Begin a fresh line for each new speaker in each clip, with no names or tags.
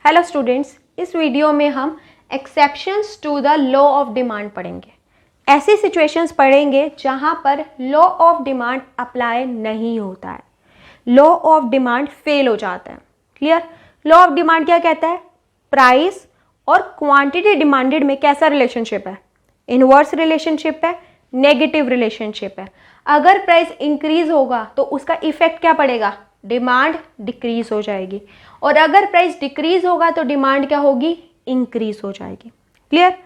Hello students, इस video में हम exceptions to the law of demand पढ़ेंगे। ऐसी सिचुएशंस पढ़ेंगे जहां पर लॉ ऑफ डिमांड अप्लाई नहीं होता है, लॉ ऑफ डिमांड फेल हो जाता है। क्लियर? लॉ ऑफ डिमांड क्या कहता है? प्राइस और क्वांटिटी डिमांडेड में कैसा रिलेशनशिप है? इनवर्स रिलेशनशिप है, नेगेटिव रिलेशनशिप है। अगर प्राइस इंक्रीज होगा तो उसका इफेक्ट क्या पड़ेगा? डिमांड डिक्रीज हो जाएगी, और अगर प्राइस डिक्रीज होगा तो डिमांड क्या होगी? इंक्रीज हो जाएगी। क्लियर?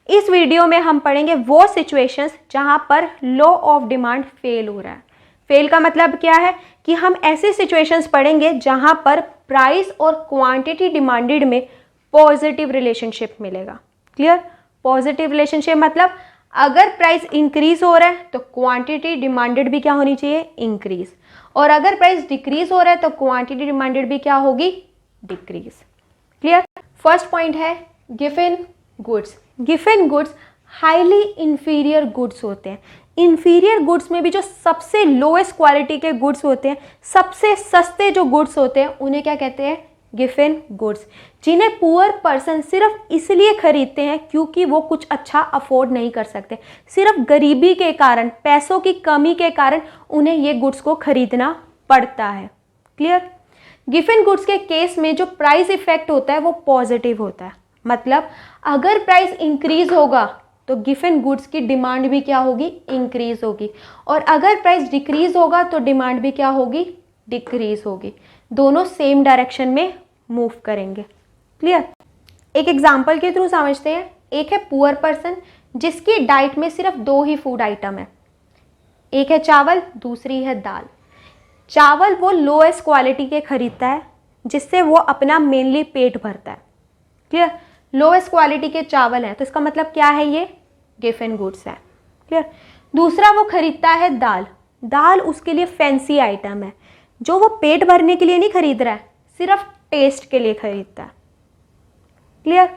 इस वीडियो में हम पढ़ेंगे वो सिचुएशंस जहां पर लॉ ऑफ डिमांड फेल हो रहा है। फेल का मतलब क्या है कि हम ऐसी सिचुएशंस पढ़ेंगे जहां पर प्राइस और क्वांटिटी डिमांडेड में पॉजिटिव रिलेशनशिप मिलेगा। क्लियर? पॉजिटिव रिलेशनशिप मतलब अगर प्राइस इंक्रीज हो रहा है तो क्वांटिटी डिमांडेड भी क्या होनी चाहिए? इंक्रीज। और अगर प्राइस डिक्रीज हो रहा है तो क्वांटिटी डिमांडेड भी क्या होगी? डिक्रीज। क्लियर? फर्स्ट पॉइंट है given goods. Given goods highly inferior goods होते हैं। इंफीरियर गुड्स में भी जो सबसे लोएस्ट क्वालिटी के गुड्स होते हैं, सबसे सस्ते जो गुड्स होते हैं, उन्हें क्या कहते हैं? Given goods. जिन्हें पुअर पर्सन सिर्फ इसलिए खरीदते हैं क्योंकि वो कुछ अच्छा अफोर्ड नहीं कर सकते, सिर्फ गरीबी के कारण, पैसों की कमी के कारण उन्हें ये गुड्स को खरीदना पड़ता है। क्लियर? गिवन गुड्स के केस में जो प्राइस इफेक्ट होता है वो पॉजिटिव होता है। मतलब अगर प्राइस इंक्रीज होगा तो गिवन गुड्स की डिमांड भी क्या होगी? इंक्रीज होगी, और अगर प्राइस डिक्रीज होगा तो डिमांड भी क्या होगी? डिक्रीज होगी। दोनों सेम डायरेक्शन में मूव करेंगे। क्लियर? एक एग्जांपल के थ्रू समझते हैं। एक है पुअर पर्सन जिसकी डाइट में सिर्फ 2 ही फूड आइटम है। एक है चावल, दूसरी है दाल। चावल वो लोएस्ट क्वालिटी के खरीदता है जिससे वो अपना मेनली पेट भरता है। क्लियर? लोएस्ट क्वालिटी के चावल हैं तो इसका मतलब क्या है? ये गिवन गुड्स है। क्लियर? दूसरा वो खरीदता है दाल। दाल उसके लिए फैंसी आइटम है जो वो पेट भरने के लिए नहीं खरीद रहा है, सिर्फ टेस्ट के लिए खरीदता है। क्लियर?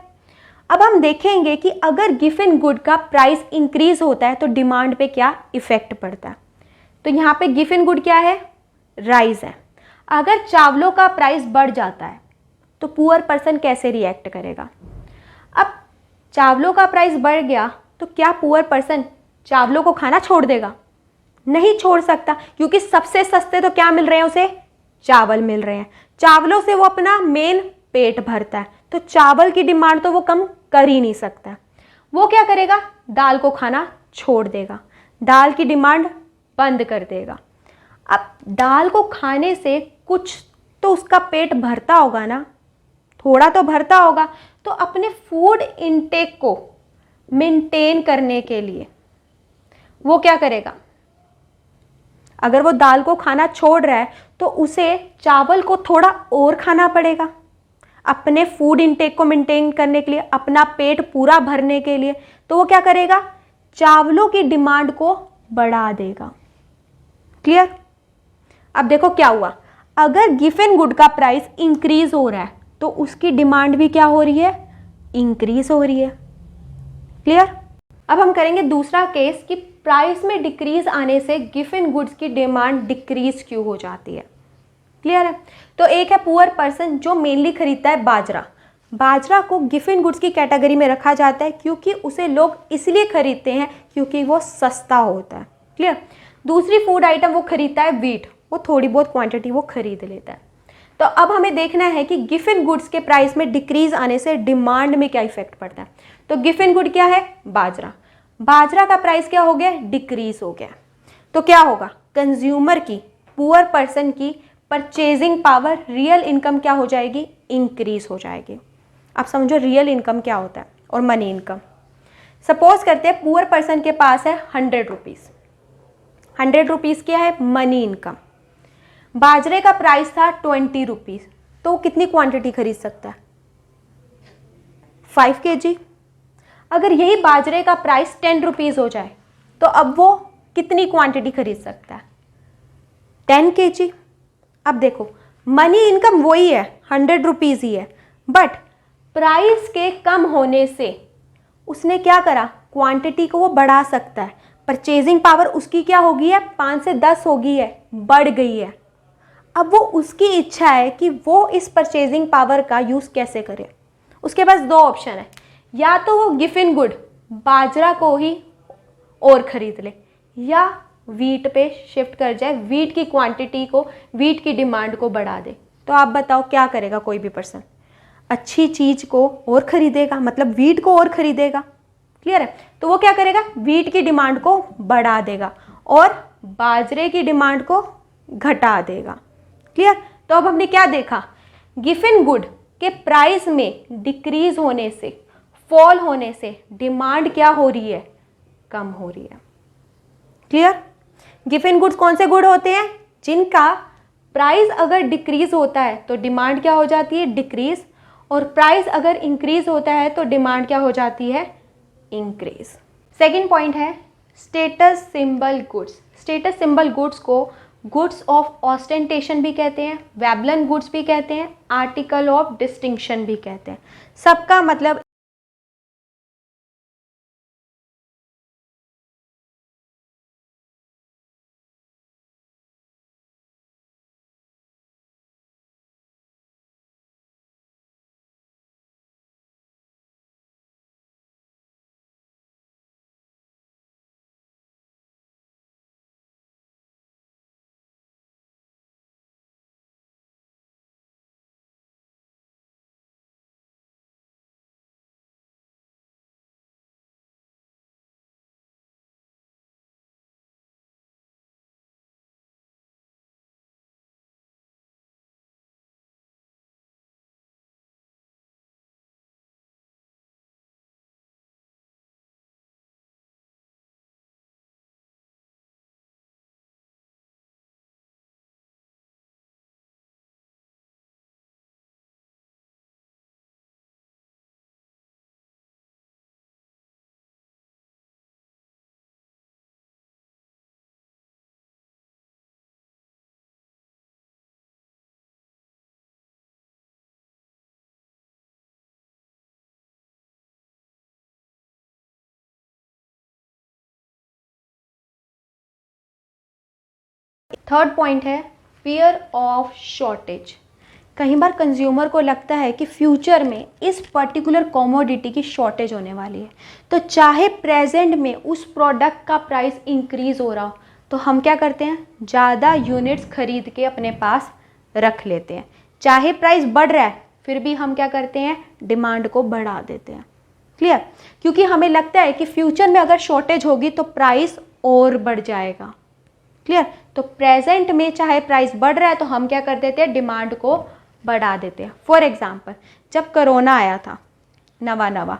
अब हम देखेंगे कि अगर गिवन गुड का प्राइस इंक्रीज होता है तो डिमांड पे क्या इफेक्ट पड़ता है। तो यहाँ पे गिवन गुड क्या है? राइस है। अगर चावलों का प्राइस बढ़ जाता है तो पुअर पर्सन कैसे रिएक्ट करेगा? अब चावलों का प्राइस बढ़ गया तो क्या पुअर पर्सन चावलों को खाना छोड़ देगा? नहीं छोड़ सकता, क्योंकि सबसे सस्ते तो क्या मिल रहे हैं उसे? चावल मिल रहे हैं। चावलों से वो अपना मेन पेट भरता है, तो चावल की डिमांड तो वो कम कर ही नहीं सकता। वो क्या करेगा? दाल को खाना छोड़ देगा, दाल की डिमांड बंद कर देगा। अब दाल को खाने से कुछ तो उसका पेट भरता होगा ना, थोड़ा तो भरता होगा। तो अपने फूड इनटेक को मेंटेन करने के लिए वो क्या करेगा? अगर वो दाल को खाना छोड़ रहा है तो उसे चावल को थोड़ा और खाना पड़ेगा अपने फूड इनटेक को मेंटेन करने के लिए, अपना पेट पूरा भरने के लिए। तो वो क्या करेगा? चावलों की डिमांड को बढ़ा देगा। क्लियर? अब देखो क्या हुआ। अगर गिवन गुड का प्राइस इंक्रीज हो रहा है तो उसकी डिमांड भी क्या हो रही है? इंक्रीज हो रही है। क्लियर? अब हम करेंगे दूसरा केस कि प्राइस में डिक्रीज आने से गिवन गुड्स की डिमांड डिक्रीज क्यों हो जाती है। क्लियर है? तो एक है पुअर पर्सन जो मेनली खरीदता है बाजरा। बाजरा को गिवन गुड्स की कैटेगरी में रखा जाता है क्योंकि उसे लोग इसलिए खरीदते हैं क्योंकि वो सस्ता होता है। क्लियर? दूसरी फूड आइटम वो खरीदता है व्हीट, वो थोड़ी बहुत क्वांटिटी वो खरीद लेता है। तो अब हमें देखना है कि गिवन गुड्स के प्राइस में डिक्रीज आने से डिमांड में क्या इफेक्ट पड़ता है। तो गिवन गुड क्या है? बाजरा। बाजरा का प्राइस क्या हो गया? डिक्रीज हो गया। तो क्या होगा? कंज्यूमर की, पुअर पर्सन की परचेजिंग पावर, रियल इनकम क्या हो जाएगी? इंक्रीज हो जाएगी। आप समझो रियल इनकम क्या होता है और मनी इनकम। सपोज करते हैं पुअर पर्सन के पास है 100 रुपीज़। 100 रुपीज़ क्या है? Money income. बाजरे का प्राइस था 20 रुपीज़, तो कितनी क्वांटिटी खरीद सकता है? 5 kg। अगर यही बाजरे का प्राइस 10 रुपीज़ हो जाए तो अब वो कितनी क्वांटिटी खरीद सकता है? 10 kg। अब देखो मनी इनकम वही है, 100 रुपीज़ ही है, बट प्राइस के कम होने से उसने क्या करा? क्वांटिटी को वो बढ़ा सकता है। परचेजिंग पावर उसकी क्या होगी है? 5 से 10 होगी है, बढ़ गई है। अब वो उसकी इच्छा है कि वो इस परचेजिंग पावर का यूज़ कैसे करे। उसके पास दो ऑप्शन है, या तो वो गिफिन गुड बाजरा को ही और ख़रीद ले, या वीट पे शिफ्ट कर जाए, वीट की क्वांटिटी को, वीट की डिमांड को बढ़ा दे। तो आप बताओ क्या करेगा कोई भी पर्सन? अच्छी चीज़ को और ख़रीदेगा, मतलब वीट को और ख़रीदेगा। क्लियर है? तो वो क्या करेगा? वीट की डिमांड को बढ़ा देगा और बाजरे की डिमांड को घटा देगा। क्लियर? तो अब हमने क्या देखा? गिफिन गुड के प्राइस में डिक्रीज होने से, फॉल होने से डिमांड क्या हो रही है? कम हो रही है। क्लियर? गिफिन गुड्स कौन से गुड होते हैं? जिनका प्राइस अगर डिक्रीज होता है तो डिमांड क्या हो जाती है? डिक्रीज। और प्राइस अगर इंक्रीज होता है तो डिमांड क्या हो जाती है? इंक्रीज। सेकेंड पॉइंट है status symbol goods. Status symbol goods को गुड्स ऑफ ऑस्टेंटेशन भी कहते हैं, वेबलन गुड्स भी कहते हैं, आर्टिकल ऑफ डिस्टिंक्शन भी कहते हैं। सबका मतलब थर्ड पॉइंट है फियर ऑफ शॉर्टेज। कई बार कंज्यूमर को लगता है कि फ्यूचर में इस पर्टिकुलर कमोडिटी की शॉर्टेज होने वाली है, तो चाहे प्रेजेंट में उस प्रोडक्ट का प्राइस इंक्रीज हो रहा हो तो हम क्या करते हैं? ज़्यादा यूनिट्स खरीद के अपने पास रख लेते हैं। चाहे प्राइस बढ़ रहा है फिर भी हम क्या करते हैं? डिमांड को बढ़ा देते हैं। क्लियर? क्योंकि हमें लगता है कि फ्यूचर में अगर शॉर्टेज होगी तो प्राइस और बढ़ जाएगा। क्लियर? तो प्रेजेंट में चाहे प्राइस बढ़ रहा है तो हम क्या कर देते हैं? डिमांड को बढ़ा देते हैं। फॉर एग्जाम्पल, जब कोरोना आया था नवा नवा,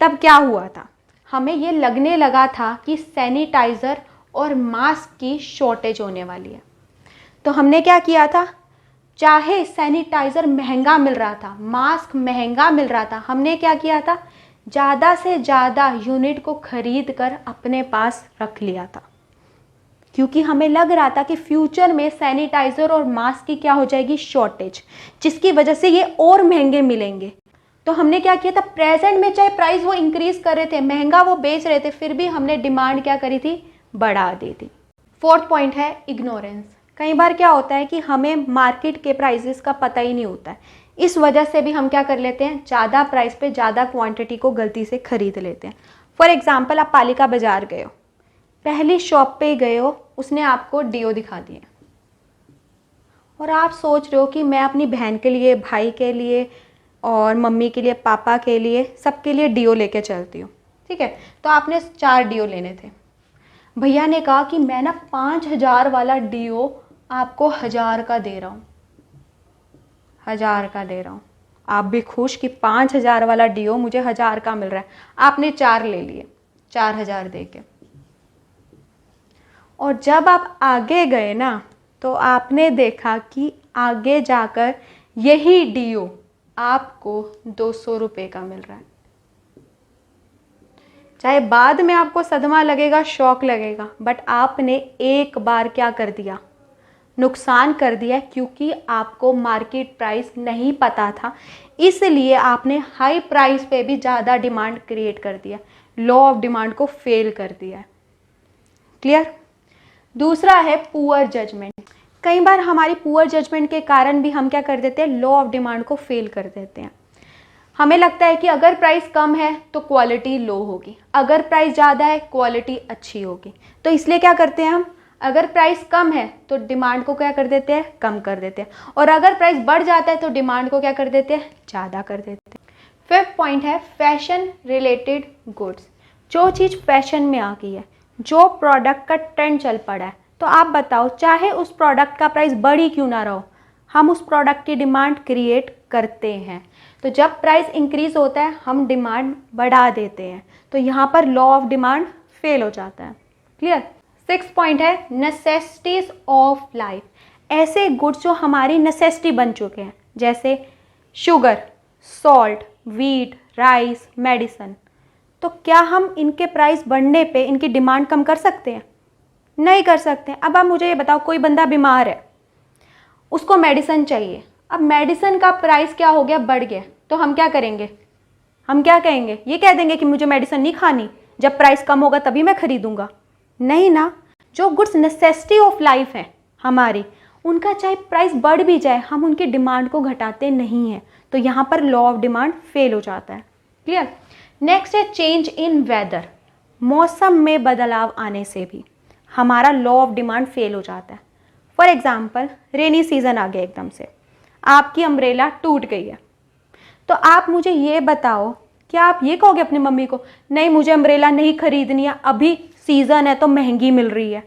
तब क्या हुआ था? हमें ये लगने लगा था कि सैनिटाइज़र और मास्क की शॉर्टेज होने वाली है। तो हमने क्या किया था? चाहे सैनिटाइज़र महंगा मिल रहा था, मास्क महंगा मिल रहा था, हमने क्या किया था? ज़्यादा से ज़्यादा यूनिट को खरीद कर अपने पास रख लिया था, क्योंकि हमें लग रहा था कि फ्यूचर में सैनिटाइज़र और मास्क की क्या हो जाएगी? शॉर्टेज, जिसकी वजह से ये और महंगे मिलेंगे। तो हमने क्या किया था? प्रेजेंट में चाहे प्राइस वो इंक्रीज कर रहे थे, महंगा वो बेच रहे थे, फिर भी हमने डिमांड क्या करी थी? बढ़ा दी थी। फोर्थ पॉइंट है इग्नोरेंस। कई बार क्या होता है कि हमें मार्केट के प्राइसेस का पता ही नहीं होता है, इस वजह से भी हम क्या कर लेते हैं? ज़्यादा प्राइस पे ज़्यादा क्वांटिटी को गलती से खरीद लेते हैं। फॉर एग्जाम्पल, आप पालिका बाजार गए हो, पहली शॉप पे गए हो, उसने आपको डीओ दिखा दिए और आप सोच रहे हो कि मैं अपनी बहन के लिए, भाई के लिए और मम्मी के लिए, पापा के लिए, सबके लिए डीओ लेके चलती हूँ। ठीक है? तो आपने 4 डीओ लेने थे। भैया ने कहा कि मैं ना 5000 वाला डीओ आपको 1000 का दे रहा हूँ, 1000 का दे रहा हूँ। आप भी खुश कि 5000 वाला डीओ मुझे 1000 का मिल रहा है। आपने 4 ले लिए 4000 दे के, और जब आप आगे गए ना तो आपने देखा कि आगे जाकर यही डीओ आपको 200 रुपये का मिल रहा है। चाहे बाद में आपको सदमा लगेगा, शॉक लगेगा, बट आपने एक बार क्या कर दिया? नुकसान कर दिया, क्योंकि आपको मार्केट प्राइस नहीं पता था, इसलिए आपने हाई प्राइस पे भी ज़्यादा डिमांड क्रिएट कर दिया, लॉ ऑफ डिमांड को फेल कर दिया। क्लियर? दूसरा है पुअर जजमेंट। कई बार हमारी पुअर जजमेंट के कारण भी हम क्या कर देते हैं, लॉ ऑफ डिमांड को फेल कर देते हैं। हमें लगता है कि अगर प्राइस कम है तो क्वालिटी लो होगी, अगर प्राइस ज़्यादा है क्वालिटी अच्छी होगी। तो इसलिए क्या करते हैं हम, अगर प्राइस कम है तो डिमांड को क्या कर देते हैं, कम कर देते हैं, और अगर प्राइस बढ़ जाता है तो डिमांड को क्या कर देते हैं, ज़्यादा कर देते हैं। फिफ्थ पॉइंट है फैशन रिलेटेड गुड्स। जो चीज़ फैशन में आ गई है, जो प्रोडक्ट का ट्रेंड चल पड़ा है, तो आप बताओ चाहे उस प्रोडक्ट का प्राइस बढ़ ही क्यों ना रहो, हम उस प्रोडक्ट की डिमांड क्रिएट करते हैं। तो जब प्राइस इंक्रीज होता है हम डिमांड बढ़ा देते हैं, तो यहाँ पर लॉ ऑफ डिमांड फेल हो जाता है। क्लियर। सिक्स पॉइंट है नेसेसिटीज ऑफ लाइफ। ऐसे गुड्स जो हमारी नेसेसिटी बन चुके हैं, जैसे sugar, salt, wheat, rice, medicine, तो क्या हम इनके प्राइस बढ़ने पे इनकी डिमांड कम कर सकते हैं? नहीं कर सकते। अब आप मुझे ये बताओ, कोई बंदा बीमार है, उसको मेडिसिन चाहिए, अब मेडिसिन का प्राइस क्या हो गया, बढ़ गया, तो हम क्या करेंगे, हम क्या कहेंगे, ये कह देंगे कि मुझे मेडिसिन नहीं खानी, जब प्राइस कम होगा तभी मैं खरीदूंगा? नहीं ना। जो गुड्स नेसेसिटी ऑफ लाइफ है हमारी, उनका चाहे प्राइस बढ़ भी जाए हम उनकी डिमांड को घटाते नहीं हैं, तो यहाँ पर लॉ ऑफ डिमांड फेल हो जाता है। क्लियर। नेक्स्ट है चेंज इन वेदर। मौसम में बदलाव आने से भी हमारा लॉ ऑफ डिमांड फेल हो जाता है। फॉर एग्जाम्पल, रेनी सीजन आ गया एकदम से, आपकी अम्ब्रेला टूट गई है, तो आप मुझे ये बताओ, क्या आप ये कहोगे अपनी मम्मी को, नहीं मुझे अम्ब्रेला नहीं खरीदनी है, अभी सीजन है तो महंगी मिल रही है?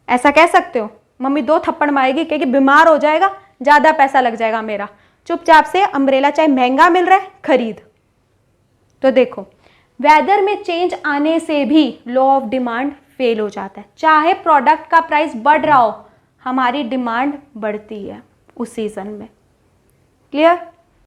ऐसा कह सकते हो? मम्मी दो थप्पड़ मारेगी, कहेगी बीमार हो जाएगा, ज़्यादा पैसा लग जाएगा मेरा, चुपचाप से अम्ब्रेला चाहे महंगा मिल रहा है खरीद। तो देखो, वेदर में चेंज आने से भी लॉ ऑफ डिमांड फेल हो जाता है। चाहे प्रोडक्ट का प्राइस बढ़ रहा हो, हमारी डिमांड बढ़ती है उस सीजन में। क्लियर।